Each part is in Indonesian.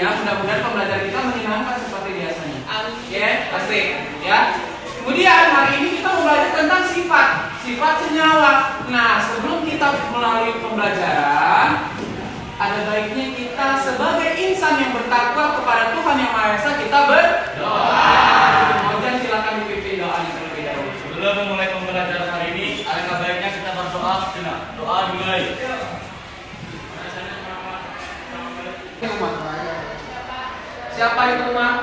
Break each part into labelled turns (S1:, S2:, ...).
S1: Ya, mudah-mudahan pembelajaran kita menyenangkan seperti biasanya.
S2: Ya,
S1: pasti. Ya. Kemudian hari ini kita mau belajar tentang sifat senyawa. Nah, sebelum kita melalui pembelajaran, ada baiknya kita sebagai insan yang bertakwa kepada Tuhan Yang Maha Esa kita berdoa. Kemudian silakan dipimpin doanya terlebih dahulu.
S2: Sebelum memulai pembelajaran hari ini, alangkah baiknya kita berdoa sejenak. Doa dimulai.
S1: Siapa itu Mak?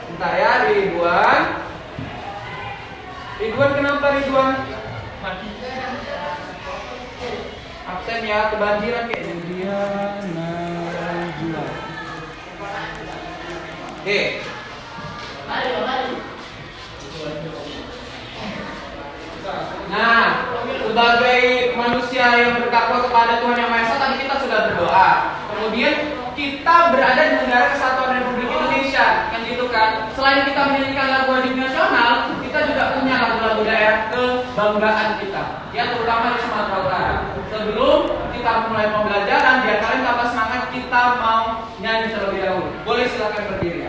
S1: Bentar ya, Ridwan. Ridwan kenapa Ridwan? Absen ya, kebanjiran kayak Ridwan. Oke. Nah, sebagai manusia yang bertakwa kepada Tuhan Yang Maha Esa, tadi kita sudah berdoa. Kemudian kita berada di negara kesatuan Republik Indonesia, kan gitu kan? Selain kita menyanyikan lagu wajib nasional, kita juga punya lagu-lagu daerah kebanggaan kita, ya terutama di Sumatera Utara. Sebelum kita mulai pembelajaran, biar kalian tambah semangat, kita mau nyanyi terlebih dahulu. Boleh silakan berdiri.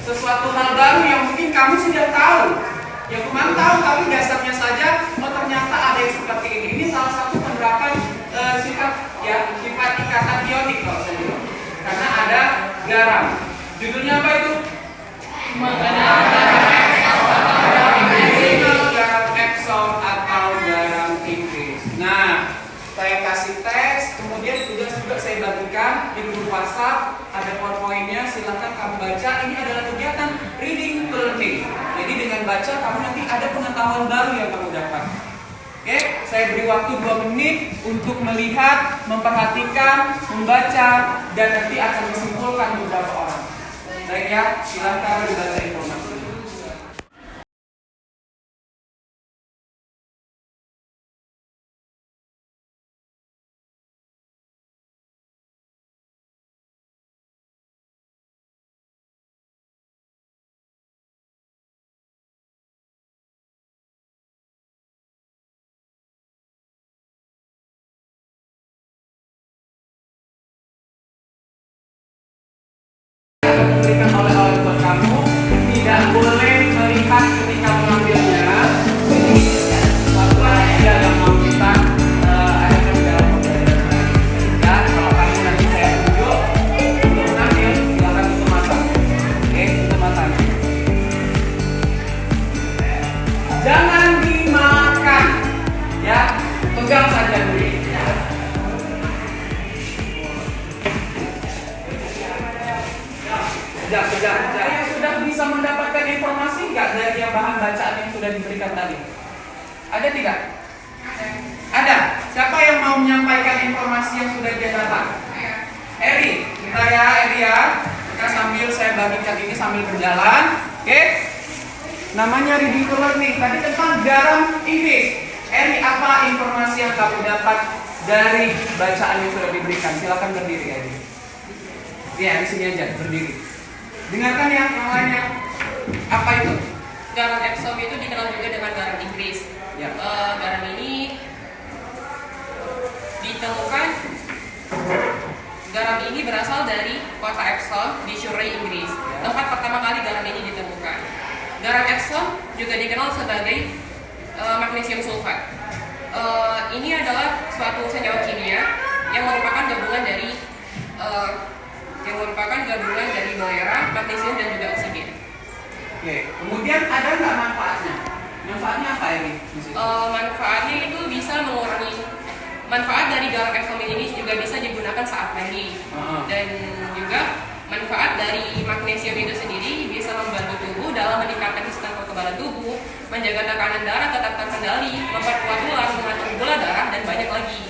S1: Sesuatu hal baru yang mungkin kamu sudah tahu, yang kemarin tahu tapi dasarnya saja, oh ternyata ada yang seperti ini. Ini salah satu penerapan sifat ikatan ionik kalau saya bilang, karena ada garam. Judulnya apa itu? Garam Epsom atau garam Inggris. Nah, saya kasih teks, kemudian tugas juga saya bagikan di grup WhatsApp, ada PowerPoint-nya, silahkan kamu baca. Ini adalah kegiatan reading to learning. Jadi dengan baca kamu nanti ada pengetahuan baru yang kamu dapat. Oke, saya beri waktu 2 menit untuk melihat, memperhatikan, membaca, dan nanti akan disimpulkan beberapa orang. Baik ya, silahkan dibaca informasi. Berikan oleh-oleh buat kamu, tidak boleh melihat ketika mengambilnya. Jadi, walaupun tidak dalam kita ada di dalam pembelajaran. Ya, kalau Ada yang sudah bisa mendapatkan informasi nggak dari yang bahan bacaan yang sudah diberikan tadi? Ada tidak? Ada. Siapa yang mau menyampaikan informasi yang sudah dia dapat? Eri, kita ya Eri ya. Kita sambil saya bagikan ini sambil berjalan. Oke? Namanya reading to learning. Tadi tentang garam Inggris. Eri, apa informasi yang kamu dapat dari bacaan yang sudah diberikan? Silakan berdiri Eri. Ya, di sini aja berdiri. Dengarkan ya yang lainnya. Apa itu?
S3: Garam Epsom itu dikenal juga dengan garam Inggris.
S1: Ya.
S3: Garam ini ditemukan. Garam ini berasal dari kota Epsom di Surrey, Inggris. Tempat pertama kali garam ini ditemukan. Garam Epsom juga dikenal sebagai magnesium sulfat. Ini adalah suatu senyawa kimia yang merupakan gabungan dari belerang, magnesium dan juga oksigen.
S1: Oke. Kemudian ada nggak manfaatnya? Manfaatnya apa ini?
S3: Manfaatnya itu bisa mengurangi manfaat dari garam Epsom ini juga bisa digunakan saat mandi. Dan juga manfaat dari magnesium itu sendiri bisa membantu tubuh dalam meningkatkan sistem kekebalan tubuh, menjaga tekanan darah tetap terkendali, memperkuat tulang, mengatur gula darah dan banyak lagi.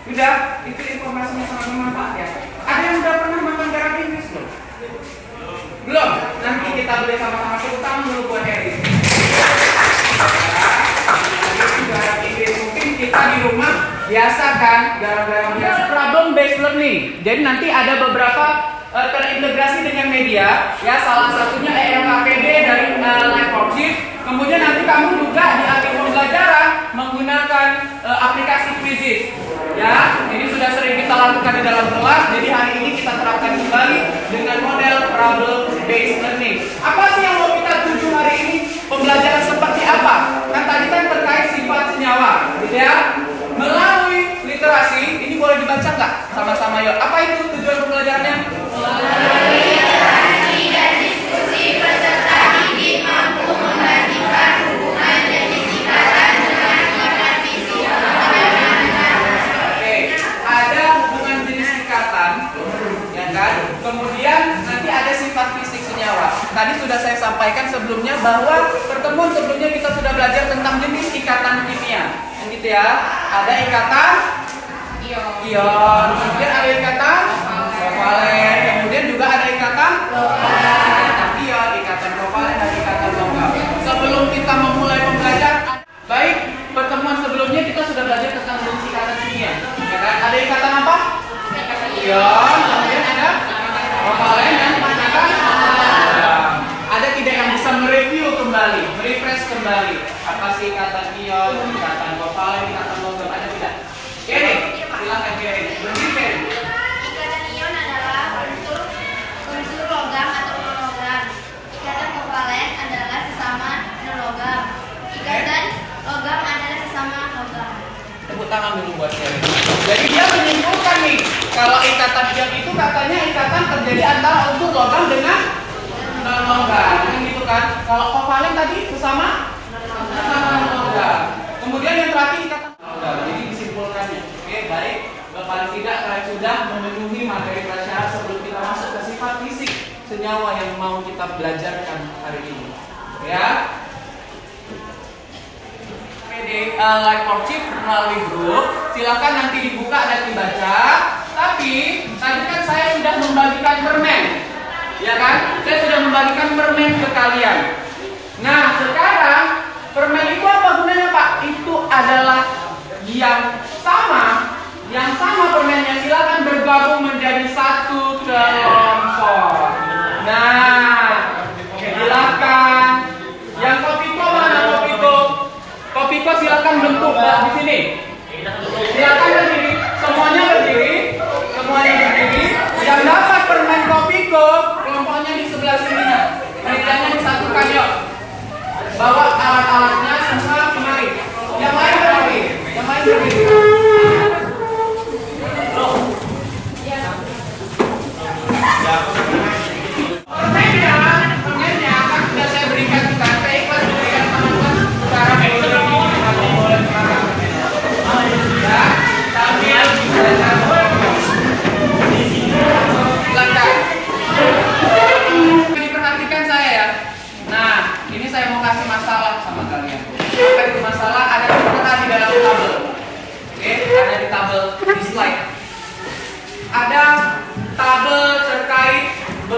S1: Udah, itu informasinya sangat bermanfaat ya. Ada yang udah pernah makan garam Inggris belum? Belum? Nanti kita beli sama-sama, terutama dulu buat Eri. Garam Inggris mungkin kita di rumah biasa kan, garam-garam biasa. Problem based learning. Jadi nanti ada beberapa terintegrasi dengan media, ya salah satunya ELKPD dari Live. Kemudian nanti kamu juga di akhir pembelajaran menggunakan aplikasi Quizzes. Ya, ini sudah sering kita lakukan di dalam kelas. Jadi hari ini kita terapkan kembali dengan model problem based learning. Apa sih yang mau kita tuju hari ini? Pembelajaran seperti apa? Kan tadi kan terkait sifat senyawa, gitu ya. Melalui literasi, ini boleh dibaca nggak? Sama-sama yuk. Apa itu tujuan pembelajarannya?
S4: Melalui literasi dan diskusi peserta didik mampu membandingkan hubungan jenis ikatan dengan ikatan fisioterapeutik.
S1: Oke, ada hubungan jenis ikatan, ya kan? Kemudian nanti ada sifat fisik senyawa. Tadi sudah saya sampaikan sebelumnya bahwa pertemuan sebelumnya kita sudah belajar tentang jenis ikatan kimia, gitu ya. Ada ikatan ion, kemudian ada ikatan kovalen, kemudian juga ada ikatan ion, ikatan kovalen dan ikatan logam. Sebelum kita memulai pembelajaran, baik pertemuan sebelumnya kita sudah belajar tentang jenis ikatan kimia, ya kan? Ada ikatan apa? Ion, kemudian ada kovalen dan ikatan logam. Ada tidak yang bisa mereview kembali, merefresh kembali apa sih ikatan ion, ikatan kovalen, ikatan logam, ada tidak? Oke nih, silakan Keren. Berdiri Keren.
S4: Ikatan ion adalah unsur logam atau non-logam. Ikatan kovalen adalah sesama non-logam. Ikatan logam adalah sesama logam.
S1: Tepuk tangan dulu buat Keren. Jadi dia menyimpulkan nih, kalau ikatan ion itu katanya ikatan terjadi antara unsur logam dengan non-logam, kan gitu kan? Kalau kovalen tadi sesama non-logam. Kemudian yang terakhir ikatan logam. Jadi disimpulkannya. Oke, baik. Paling tidak kalian sudah memenuhi materi pelajaran sebelum kita masuk ke sifat fisik senyawa yang mau kita belajarkan hari ini. Ya. PD Live Chip melalui grup. Silakan nanti dibuka dan dibaca. Tapi tadi kan saya sudah membagikan permen. Ya kan? Saya sudah membagikan permen ke kalian. Nah, sekarang permen itu apa gunanya, Pak? Itu adalah yang sama permennya, silakan bergabung menjadi satu kelompok. Nah, silakan. Yang Kopiko mana Kopiko? Kopiko silakan bentuk di sini. Silakan berdiri, semuanya berdiri, Yang dapat permen Kopiko, kelompoknya di sebelah sini. Kerjanya disatukan yuk. Bawa alat-alatnya semua kemari. Yang lain berdiri. Permennya kan sudah saya berikan juga. Saya ikhlas memberikan teman-teman secara ya.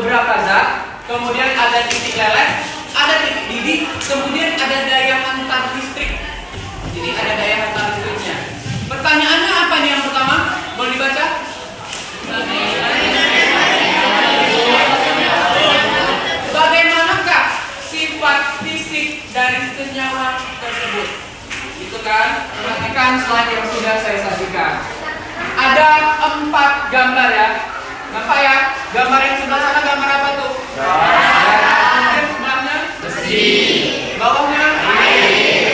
S1: beberapa zat, kemudian ada titik leleh, ada titik didih, kemudian ada daya hantar listrik. Jadi ada daya hantar listriknya. Pertanyaannya apa nih yang pertama? Boleh dibaca? Bagaimanakah sifat fisik dari senyawa tersebut? Itu kan, perhatikan slide yang sudah saya sajikan. Ada 4 gambar ya. Nampak ya? Gambar yang sebelah sana gambar apa tuh? Kemudian sebelahnya besi. Bawahnya air.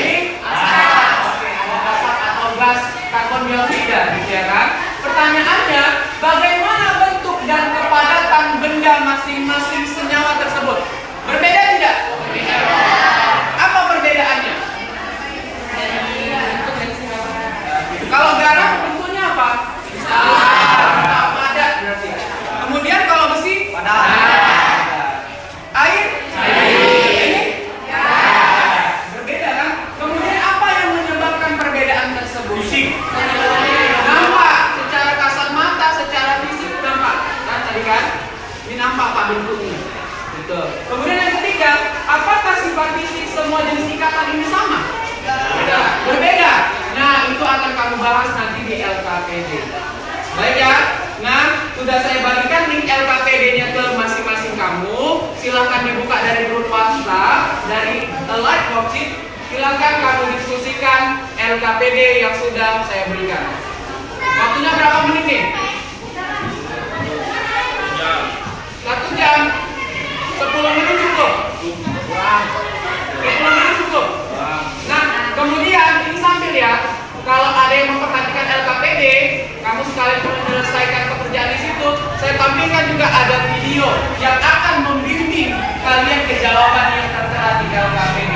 S1: Ini asap. Oke, ada asap atau gas karbon dioksida, gitu ya kan? Pertanyaannya, bagaimana bentuk dan kepadatan benda masing-masing senyawa tersebut? Berbeda tidak? Berbeda. Apa perbedaannya? Kalau garam bentuknya apa? Padat berarti. Kemudian kalau besi? Padat. Air? Ini? Berbeda kan? Kemudian apa yang menyebabkan perbedaan tersebut? Fisik. Nampak secara kasat mata, secara fisik nampak. Kan tadi kan? Ini nampak Pak bentuknya. Gitu. Kemudian yang ketiga, apakah sifat fisik semua jenis ikatan ini sama? Berbeda. Nah, itu akan kamu bahas nanti di LKPD. Baik ya. Nah, sudah saya bagikan link LKPD-nya ke masing-masing kamu. Silahkan dibuka dari grup WhatsApp, dari live worksheet. Silahkan kamu diskusikan LKPD yang sudah saya berikan. Waktunya berapa menit nih? 1 jam. 10 menit cukup? 10 menit cukup? Nah, kemudian ini sambil ya, kalau ada yang memperhatikan LKPD, kamu sekalian menyelesaikan pekerjaan di situ, saya tampilkan juga ada video yang akan membimbing kalian ke jawaban yang tertera di LKPD.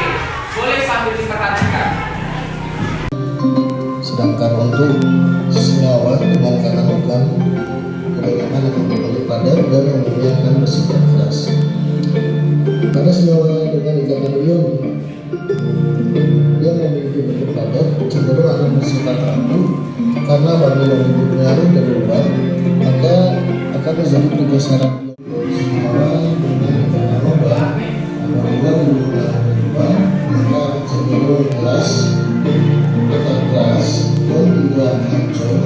S1: Boleh sambil diperhatikan.
S5: Sedangkan untuk senyawa dengan kata logam, kebanyakan akan kembali padat dan memiliki bersifat keras. Pada senyawa dengan ikatan ion yang memiliki bentuk padat cenderung akan bersifat rapuh karena bagian bentuknya dari luar, maka akan terjadi pergeseran senyawa dengan ikatan logam. Apabila bentuknya dari luar, maka cenderung keras, tetap keras dan tidak hancur,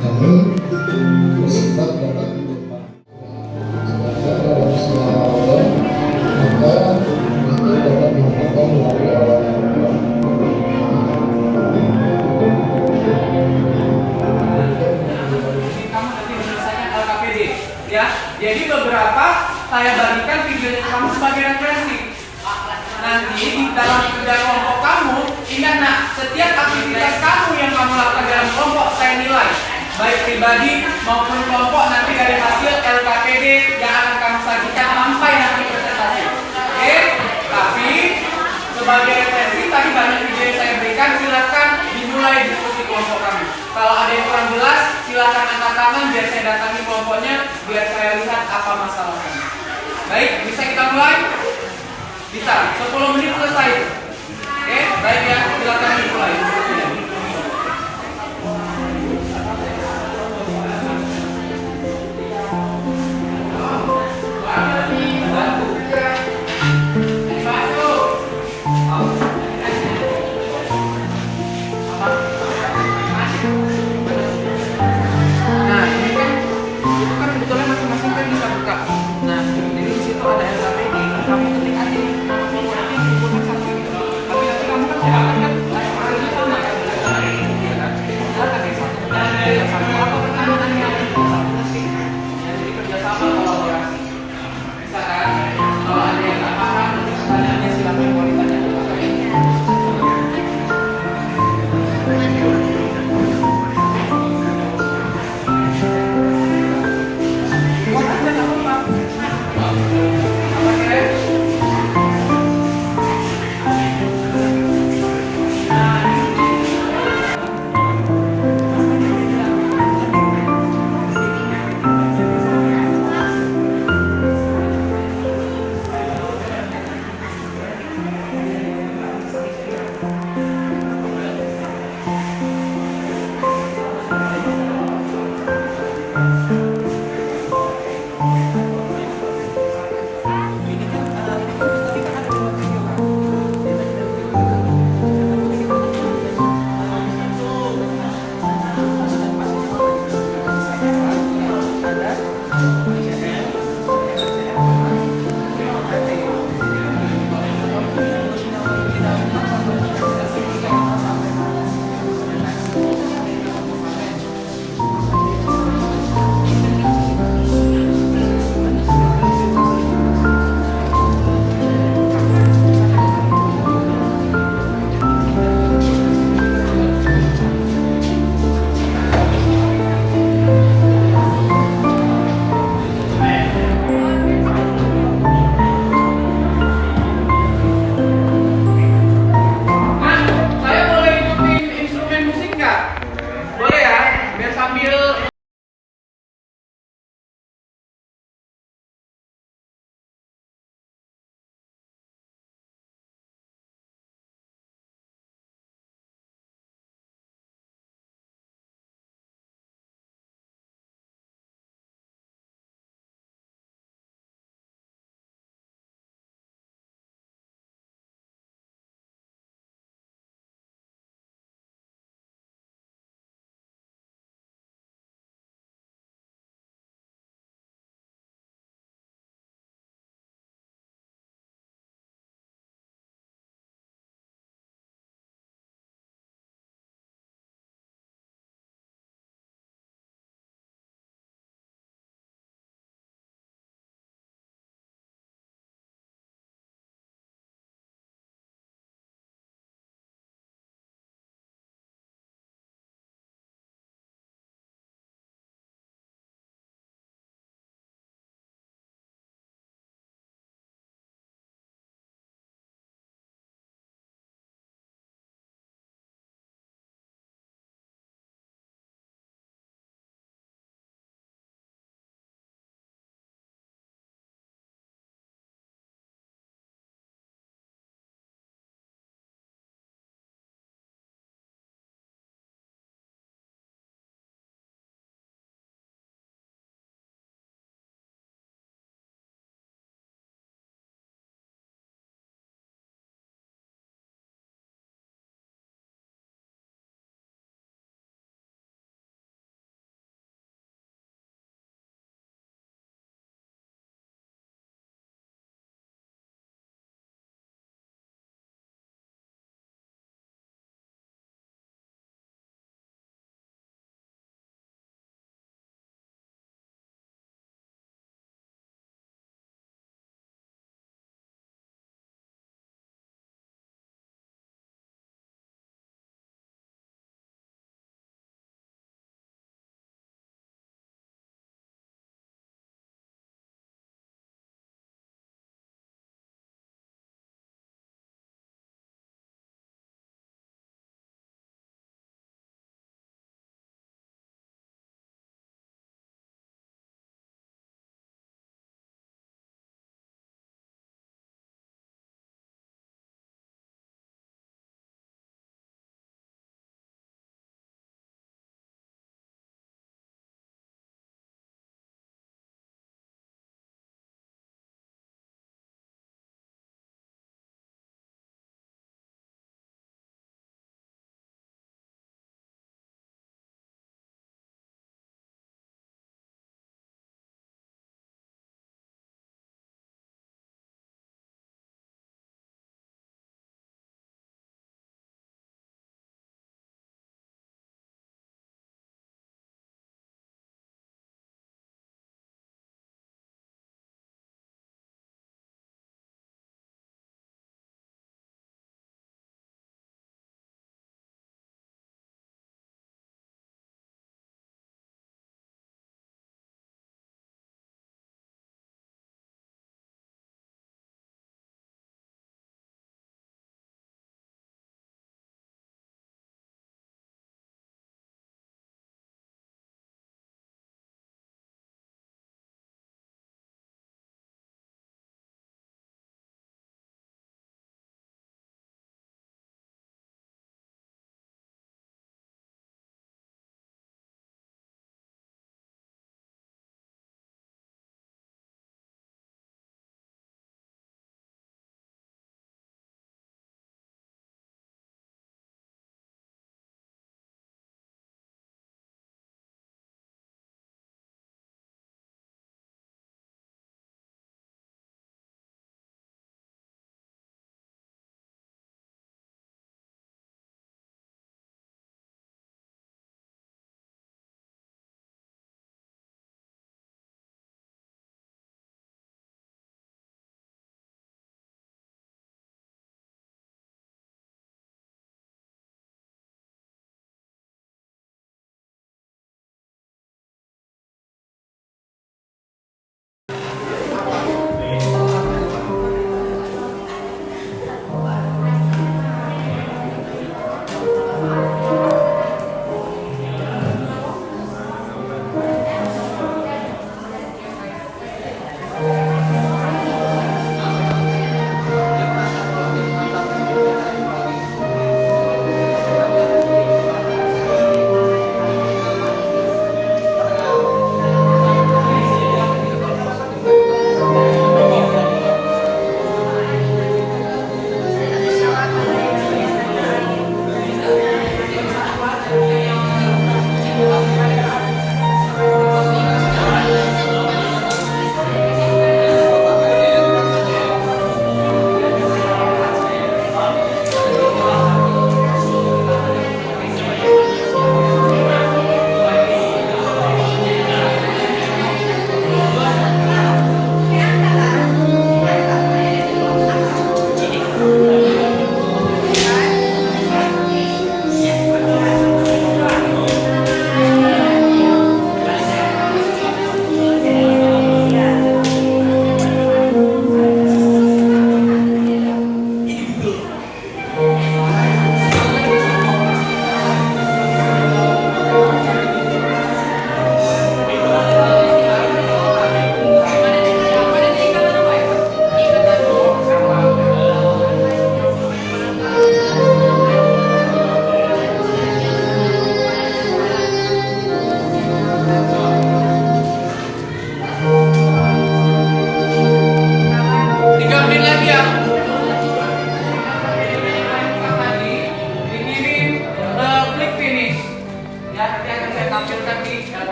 S5: namun bersifat dapat dilepas. Sedangkan dalam senyawa logam, maka itu dapat dilakukan melalui awal.
S1: Kamu nanti menyelesaikan LKPD ya. Jadi beberapa saya bagikan videonya kamu sebagai referensi. Nanti di dalam kerja kelompok kamu, ingat nak, setiap aktivitas kamu yang kamu lakukan dalam kelompok saya nilai, baik pribadi maupun kelompok nanti dari hasil LKPD yang akan kamu sajikan sampai nanti presentasi. Oke? Tapi sebagai referensi tadi banyak video yang saya berikan, silakan dimulai diskusi kelompok kami. Kalau ada yang kurang jelas, silakan angkat tangan biar saya datangi kelompoknya, biar saya lihat apa masalahnya. Baik, bisa kita mulai? Bisa, 10 menit selesai. Oke, baik ya, silakan dimulai. Nah, ini kan itu kan sebetulnya masing-masing kan bisa buka. Nah, jadi di situ ada LKPD, kamu ketik aja nih nama kelompoknya kumpulkan satu gitu. Tapi nanti kamu kan saya akan kan hasilnya sama kan?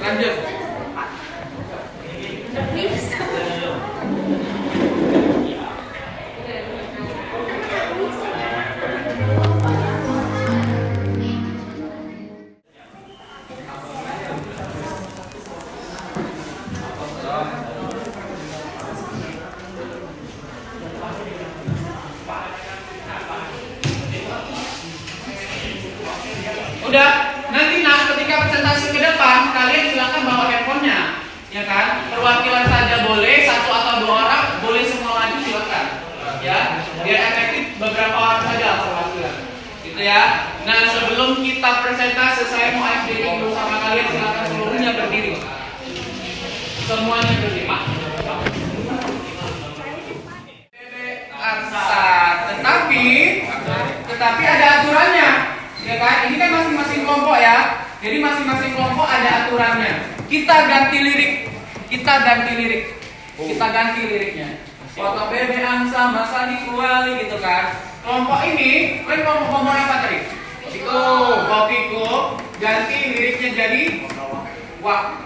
S1: Lanjut. Udah, nanti ketika presentasi ke depan kalian silakan bawa handphonenya, ya kan? Perwakilan saja boleh, 1 atau 2 orang, boleh semua maju silakan, ya. Biar efektif beberapa orang saja perwakilan, gitu ya. Nah sebelum kita presentasi, saya mau ice breaking dulu sama kalian, silakan seluruhnya berdiri, semuanya berdiri. Tetapi ada aturannya. Ya kan? Ini kan masing-masing kelompok ya. Jadi masing-masing kelompok ada aturannya. Kita ganti lirik. Kita ganti liriknya. Foto bebe angsa masa dikuali gitu kan. Kelompok ini, kelompok apa tadi? Kopiku. Ganti liriknya jadi wak.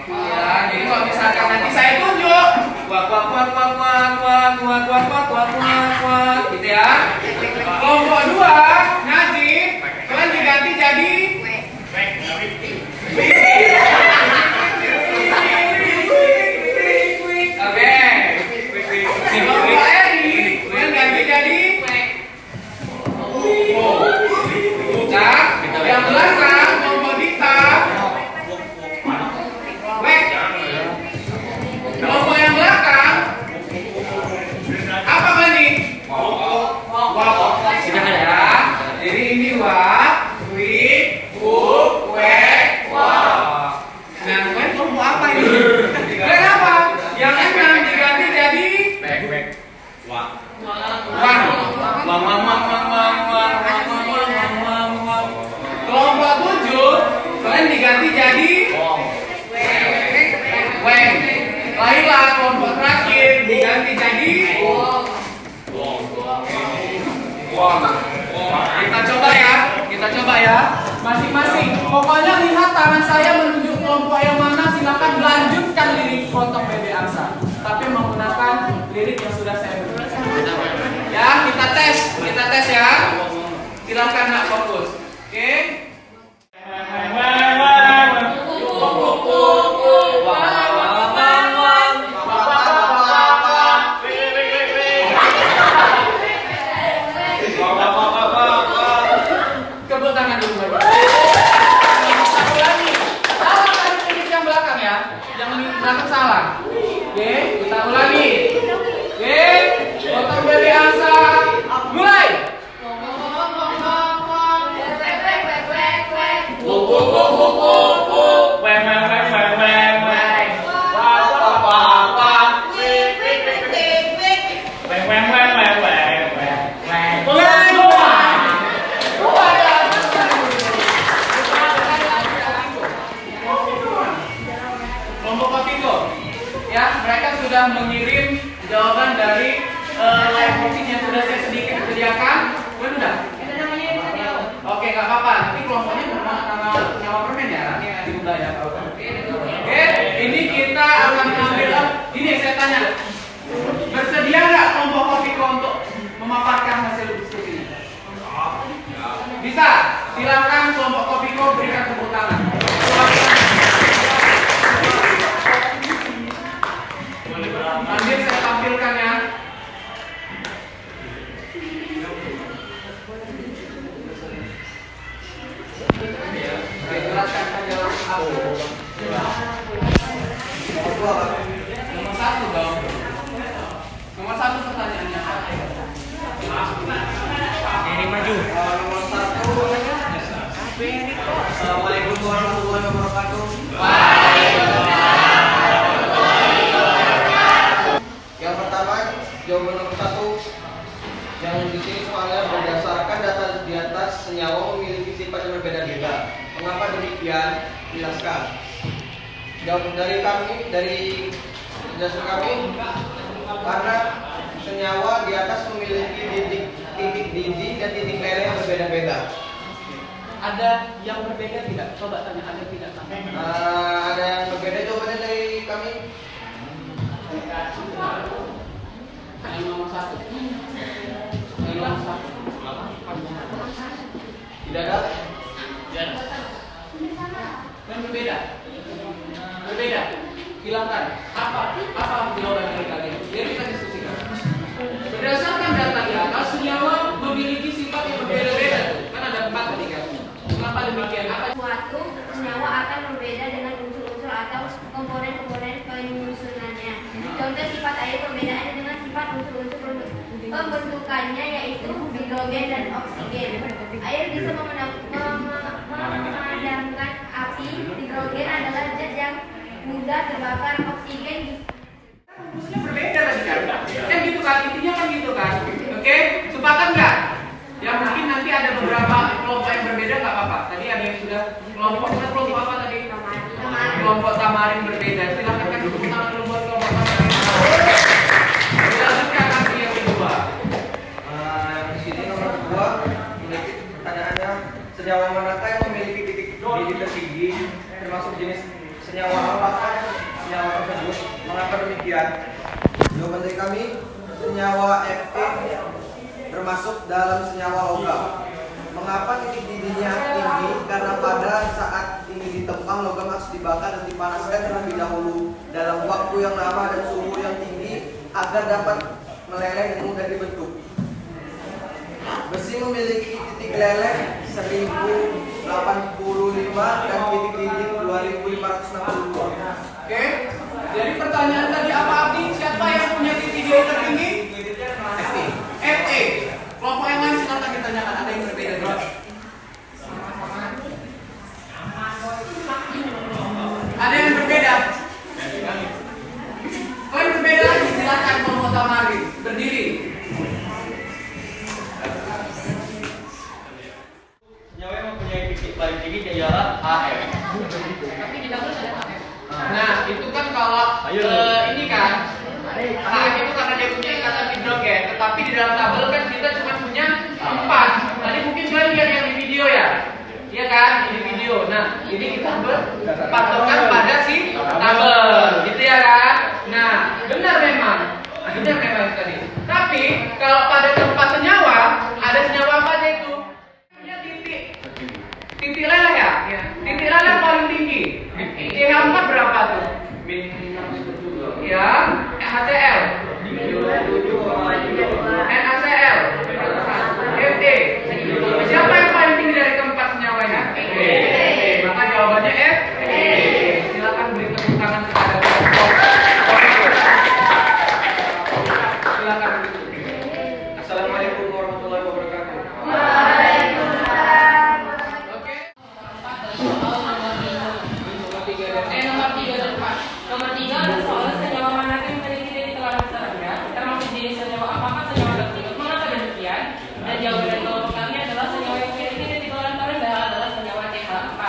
S1: Ya, jadi kalau misalkan nanti saya tunjuk wak gitu ya. Kelompok 2 Najib, kalian diganti jadi oke. Kelompok Eri, kalian ganti jadi nah, yang belakang kelompok Dita kelompok yang belakang apa kan nih? Ya. Jadi ini wak, wik, wuk, wek, wak. Nah, kalian kelompok apa ini? Kalian apa? Yang enam diganti jadi wak. Kelompok 7 kalian diganti jadi weng. Baiklah, kelompok terakhir diganti jadi kita coba ya, masing-masing. Pokoknya lihat tangan saya menunjuk kelompok yang mana, silakan lanjutkan lirik Foto bebe angsa, tapi menggunakan lirik yang sudah saya berikan. Ya, kita tes ya. Silakan nak fokus. Oke? Kebut tangan dulu lagi. Salah tadi lirik yang belakang ya. Yang belakang salah. Oke, kita ulangi. Oke, Foto bebe angsa. Mulai. Kelompok Kopiko, ya mereka sudah mengirim jawaban dari live coaching yang sudah saya sedikit sediakan. Kalian udah? Oke, nggak apa-apa. Nanti kelompoknya nama nyawa permen ya, diubah ya. Oke, ini kita akan ambil. Ini saya tanya, bersedia nggak kelompok Kopiko untuk memaparkan hasil diskusi ini? Bisa? Silakan kelompok Kopiko berikan tepuk tangan. Nanti saya tampilkan ya. Jelaskan saja nomor 1 dong. Nomor 1 pertanyaannya.
S2: Ini maju.
S1: Nomor 1.
S2: Assalamualaikum warahmatullahi wabarakatuh.
S6: Yang pertama, jawaban nomor 1 yang di sini soalnya berdasarkan data di atas, senyawa memiliki sifat yang berbeda-beda. Mengapa demikian? Jelaskan. Jawab dari penjelasan kami, karena senyawa di atas memiliki titik didih dan titik leleh yang berbeda-beda.
S1: Ada yang berbeda tidak? Coba tanya, ada tidak?
S6: Ada
S1: Silakan. Apa jawaban dari kalian? Biar kita diskusikan. Berdasarkan data di atas, senyawa memiliki sifat yang berbeda-beda. Kan ada 4 tadi kan. Kenapa demikian? Apa?
S4: Suatu senyawa akan berbeda dengan unsur-unsur atau komponen-komponen penyusunannya. Contoh sifat air perbedaannya dengan sifat unsur-unsur pembentukannya yaitu hidrogen dan oksigen. Air bisa memadamkan api. Hidrogen adalah zat yang mudah terbakar. Oksigen
S1: Rumusnya berbeda tadi kan? Kan gitu kan? Intinya kan gitu kan? Oke? Sepakat nggak? Ya mungkin nanti ada beberapa kelompok yang berbeda nggak apa-apa. Tadi ada yang sudah kelompok apa tadi? Kelompok tamarin berbeda. Silakan kan tepuk tangan dulu buat kelompok tamarin. Dilanjutkan nanti yang kedua.
S6: Di sini nomor 2 memiliki pertanyaannya, senyawa manakah yang memiliki titik didih tertinggi, termasuk jenis senyawa apakah senyawa tersebut? Mengapa demikian? Jawaban dari kami, senyawa Fe termasuk dalam senyawa logam. Mengapa titik didihnya tinggi? Karena pada saat ini ditempang, logam harus dibakar dan dipanaskan terlebih dahulu dalam waktu yang lama dan suhu yang tinggi agar dapat meleleh dan mudah dibentuk. Besi memiliki titik leleh 1085 dan titik didih 2562.
S1: Oke? Jadi pertanyaan tadi apa Abdi? Siapa yang punya titik didih tertinggi? Fe. Kelompok yang lain silakan ditanyakan. Ada yang berbeda juga? Ada yang berbeda? Kalau yang berbeda lagi silakan kelompok tamarin berdiri.
S2: Senyawa yang mempunyai titik paling tinggi ialah AF.
S3: Tapi di dalam ada AF.
S1: Nah, itu kan kalau ini kan AF itu karena dia punya ikatan hidrogen, tetapi di dalam tabel kan kita cuma punya 4. Tadi mungkin kalian lihat yang di video ya? Iya kan, di video. Nah, ini kita berpatokan pada si tabel, gitu ya kan? Nah, benar memang tadi. Tapi kalau pada tempat senyawa, ada senyawa apa aja itu? Punya titik leleh ya? Titik leleh paling tinggi. CH4 berapa tuh? Ya, HCl, NaCl, Fe. Siapa yang paling tinggi dari keempat senyawanya? Fe. Maka jawabannya Fe. Silakan beri tepuk tangan kepada kelompok. Silakan.
S6: Assalamualaikum warahmatullahi wabarakatuh.
S1: Oke.
S3: Nomor 3 dan 4. Nomor 3 ada soal senyawa mana yang memiliki titik telanjang terendah, termasuk jenis senyawa apakah senyawa tersebut? Mengapa demikian? Dan jawaban dari kelompok kami adalah senyawa yang memiliki titik telanjang terendah adalah senyawa CH4.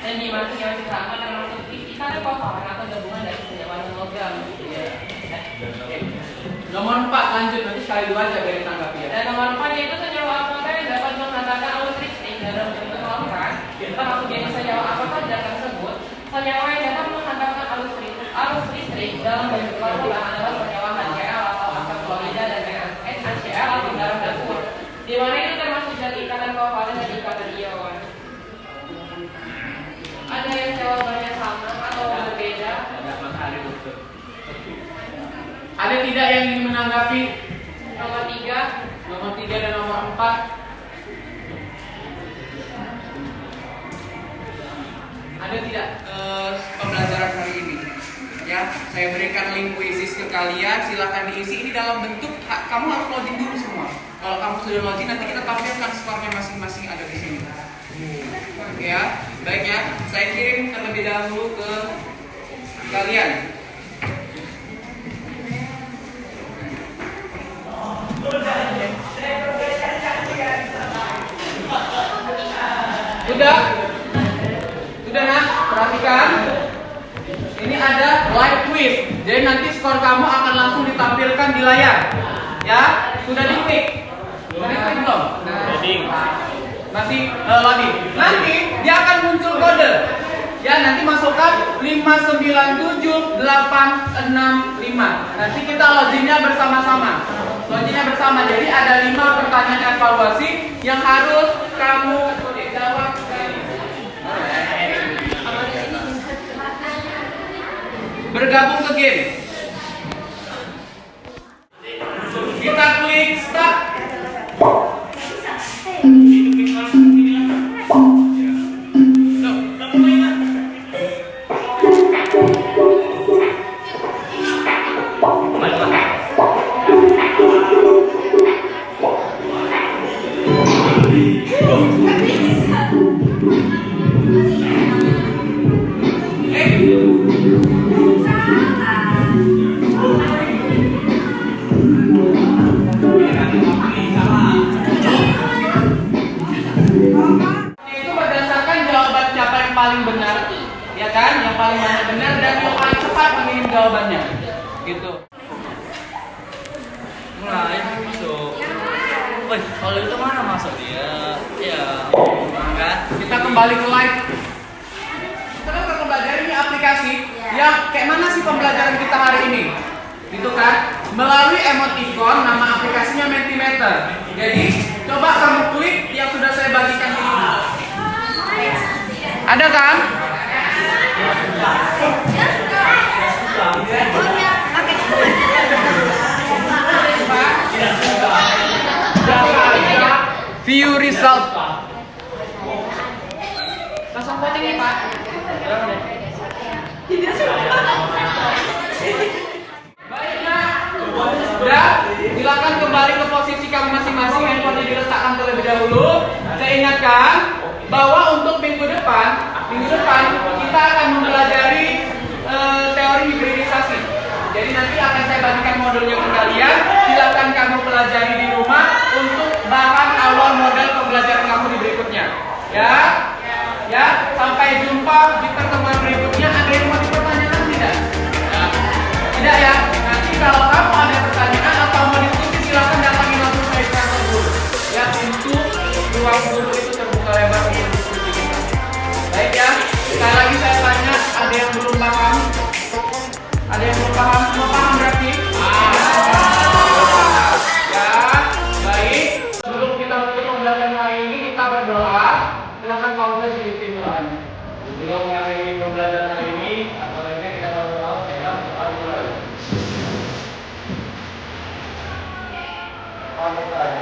S3: Dan di mana senyawa CH4 termasuk ikatan kovalen atau gabungan dari senyawa non-logam.
S1: Nomor 4 lanjut nanti sekali dua aja dari tanggapi ya.
S3: Dan nomor 4 yaitu senyawa apakah yang dapat menghantarkan arus listrik dalam bentuk lautan, termasuk jenis senyawa apakah zat tersebut? Senyawa yang dapat menghantarkan arus listrik dalam bentuk lautan adalah senyawa HCl atau asam klorida dan NaCl atau garam dapur, di mana itu termasuk zat ikatan kovalen dan ikatan ion. Ada yang jawabannya sama atau berbeda?
S1: Ada tidak yang ingin menanggapi
S3: Nomor 3.
S1: nomor 3 dan nomor 4? Ada tidak pembelajaran hari ini? Ya, saya berikan link kuisis ke kalian, silakan diisi. Ini dalam bentuk kamu harus login dulu semua. Kalau kamu sudah login, nanti kita tampilkan skornya masing-masing ada di sini. Oke ya, baik ya. Saya kirim terlebih dahulu ke kalian. Sudah nak, perhatikan. Ini ada live quiz. Jadi nanti skor kamu akan langsung ditampilkan di layar. Ya, sudah diklik. Sudah diklik belum? Masih loading. Nanti dia akan muncul kode. Ya, nanti masukkan 597865. Nanti kita loginnya bersama-sama. Jadi ada 5 pertanyaan evaluasi yang harus kamu jawab. bergabung ke game. Kita klik start. Itu berdasarkan jawaban siapa yang paling benar, ya kan? Yang paling banyak benar dan yang paling cepat mengirim jawabannya, gitu.
S2: Mulai masuk. Wih, kalau itu mana masuk dia? Ya, kan?
S1: Kita kembali ke live. Kita kan mempelajari ini aplikasi yang kayak mana sih pembelajaran kita hari ini? Gitu kan? Melalui emoticon, nama aplikasinya Mentimeter. Jadi, coba kamu klik yang sudah saya bagikan ini. Ada kan? View result.
S3: Langsung voting nih Pak.
S1: Baiklah, sudah. Silakan kembali ke posisi kamu masing-masing. Handphonenya diletakkan terlebih dahulu. Saya ingatkan bahwa untuk minggu depan kita akan mempelajari teori hibridisasi. Jadi nanti akan saya bagikan modulnya ke kalian. Silakan kamu pelajari di rumah untuk bahan awal model pembelajaran kamu di berikutnya. Ya, ya. Sampai jumpa di pertemuan berikutnya. Ada yang mau dipertanyakan tidak? Tidak ya. Nanti kalau kamu ada pertanyaan atau mau diskusi, silakan datangi langsung ke kantor guru. Ya, pintu ruang guru itu terbuka lebar untuk diskusi kita. Baik ya. Sekali lagi saya tanya, ada yang belum paham? Ada yang belum paham? Semua paham berarti? Ya, baik. Sebelum kita menutup pembelajaran hari ini, kita berdoa. Silakan kamu sedikit doanya. Sebelum mengakhiri pembelajaran hari ini, atau lainnya kita berdoa. Amin.